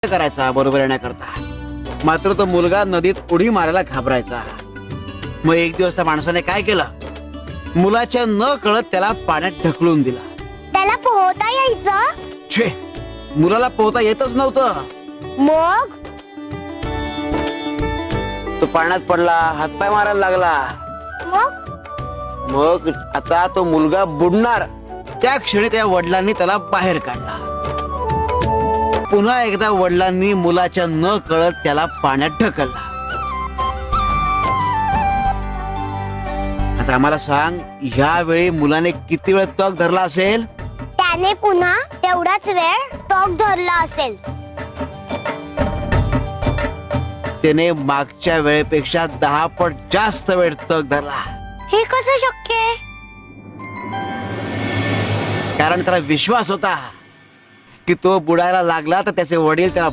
करायचा बरोबर येण्याकरता. मात्र तो मुलगा नदीत उडी मारायला घाबरायचा. मग एक दिवस त्या माणसाने काय केलं, मुलाच्या न कळत त्याला पाण्यात ढकलून दिला. त्याला पोहता यायचं? छे, मुलाला पोहता येतच नव्हतं. मग तो पाण्यात पडला, हातपाय मारायला लागला. मग आता तो मुलगा बुडणार. त्या क्षणी त्या वडिलांनी त्याला बाहेर काढला. पुन्हा एकदा वडिलांनी मुलाच्या न कळत त्याला पाण्यात ढकलला. आता आम्हाला सांग, ह्या वेळी मुलाने किती वेळ तग धरला असेल? त्याने पुन्हा तेवढाच वेळ तग धरला असेल. त्याने मागच्या वेळेपेक्षा 10 पट जास्त वेळ तग धरला. हे कसं शक्य आहे? कारण त्याला विश्वास होता की तो बुडायला लागला तर त्याचे वडील त्याला